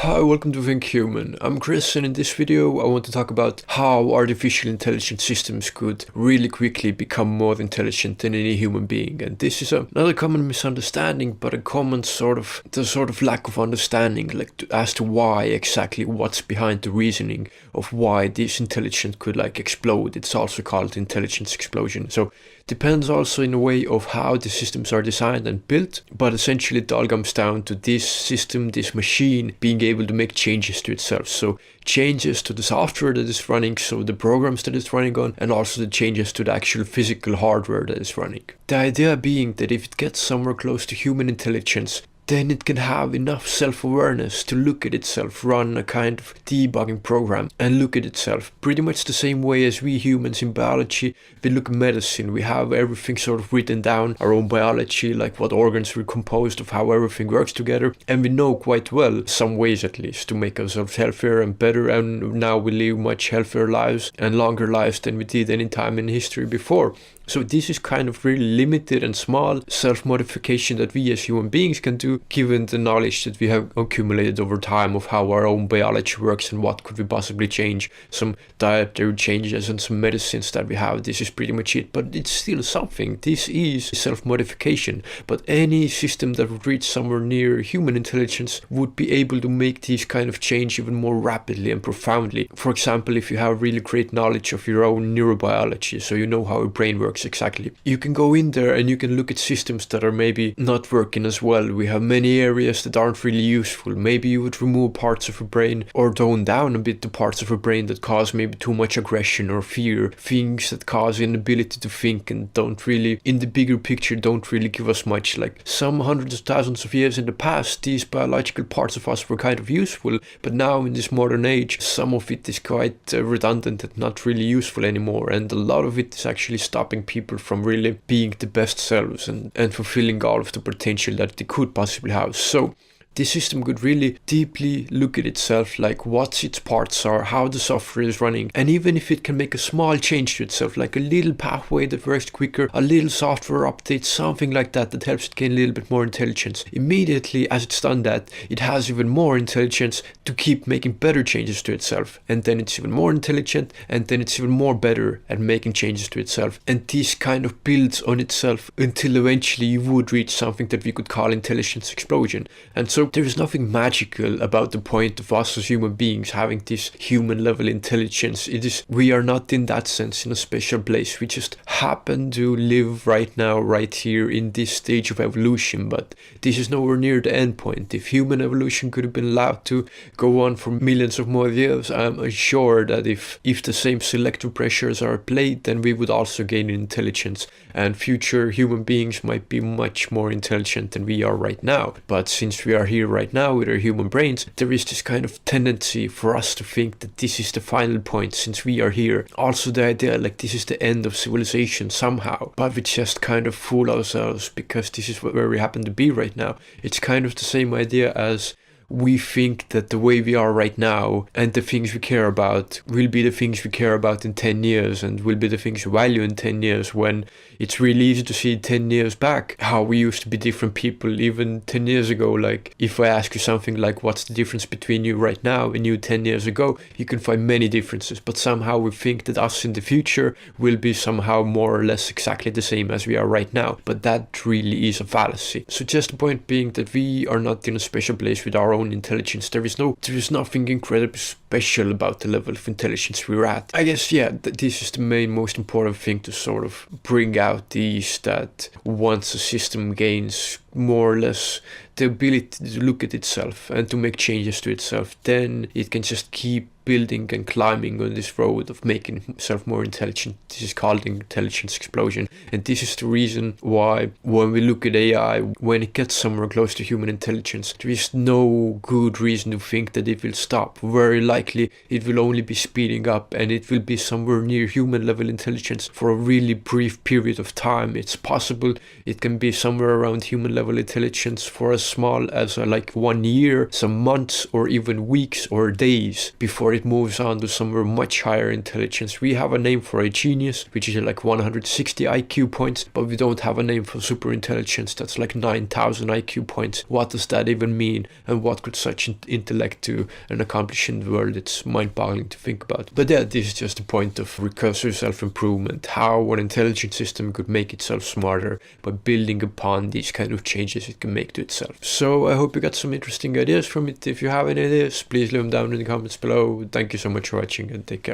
Hi, welcome to Think Human. I'm Chris, and in this video I want to talk about how artificial intelligence systems could really quickly become more intelligent than any human being. And this is another common misunderstanding, but a common sort of lack of understanding, as to why exactly, what's behind the reasoning of why this intelligence could explode. It's also called intelligence explosion. So depends also in a way of how the systems are designed and built, but essentially it all comes down to this system, this machine, being able to make changes to itself. So changes to the software that is running, so the programs that it's running on, and also the changes to the actual physical hardware that is running. The idea being that if it gets somewhere close to human intelligence, then it can have enough self-awareness to look at itself, run a kind of debugging program and look at itself. Pretty much the same way as we humans in biology, we look at medicine. We have everything sort of written down, our own biology, like what organs we're composed of, how everything works together. And we know quite well, some ways at least, to make ourselves healthier and better. And now we live much healthier lives and longer lives than we did any time in history before. So this is kind of really limited and small self-modification that we as human beings can do, given the knowledge that we have accumulated over time of how our own biology works and what could we possibly change, some dietary changes and some medicines that we have. This is pretty much it, but it's still something. This is self-modification, but any system that would reach somewhere near human intelligence would be able to make these kind of change even more rapidly and profoundly. For example, if you have really great knowledge of your own neurobiology, so you know how your brain works exactly, you can go in there and you can look at systems that are maybe not working as well. We have many areas that aren't really useful. Maybe you would remove parts of your brain or tone down a bit the parts of your brain that cause maybe too much aggression or fear, things that cause inability to think and don't really, in the bigger picture, don't really give us much. Like some hundreds of thousands of years in the past, these biological parts of us were kind of useful, but now in this modern age, some of it is quite redundant and not really useful anymore, and a lot of it is actually stopping people from really being the best selves and fulfilling all of the potential that they could possibly have. So this system could really deeply look at itself, like what its parts are, how the software is running, and even if it can make a small change to itself, like a little pathway that works quicker, a little software update, something like that that helps it gain a little bit more intelligence. Immediately as it's done that, it has even more intelligence to keep making better changes to itself, and then it's even more intelligent, and then it's even more better at making changes to itself, and this kind of builds on itself until eventually you would reach something that we could call intelligence explosion. And so there is nothing magical about the point of us as human beings having this human level intelligence. We are not in that sense in a special place. We just happen to live right now, right here in this stage of evolution, but this is nowhere near the end point. If human evolution could have been allowed to go on for millions of more years, I'm sure that if the same selective pressures are applied, then we would also gain intelligence, and future human beings might be much more intelligent than we are right now. But since we are here right now with our human brains, there is this kind of tendency for us to think that this is the final point since we are here. Also the idea like this is the end of civilization somehow, but we just kind of fool ourselves because this is where we happen to be right now. It's kind of the same idea as we think that the way we are right now and the things we care about will be the things we care about in 10 years and will be the things we value in 10 years, when it's really easy to see 10 years back how we used to be different people even 10 years ago. Like if I ask you something like what's the difference between you right now and you 10 years ago, you can find many differences, but somehow we think that us in the future will be somehow more or less exactly the same as we are right now, but that really is a fallacy. So just the point being that we are not in a special place with our own intelligence. There is nothing incredibly special about the level of intelligence we're at. I guess, this is the most important thing to sort of bring out, these that once a system gains more or less the ability to look at itself and to make changes to itself, then it can just keep building and climbing on this road of making itself more intelligent. This is called intelligence explosion, and this is the reason why when we look at AI, when it gets somewhere close to human intelligence, there is no good reason to think that it will stop. Very likely it will only be speeding up, and it will be somewhere near human level intelligence for a really brief period of time. It's possible it can be somewhere around human level intelligence for as small as like 1 year, some months, or even weeks or days before it moves on to somewhere much higher intelligence. We have a name for a genius, which is like 160 IQ points, but we don't have a name for super intelligence that's like 9,000 IQ points. What does that even mean? And what could such intellect do and accomplish in the world? It's mind-boggling to think about. But yeah, this is just the point of recursive self-improvement, how an intelligent system could make itself smarter by building upon these kind of changes it can make to itself. So I hope you got some interesting ideas from it. If you have any ideas, please leave them down in the comments below. Thank you so much for watching and take care.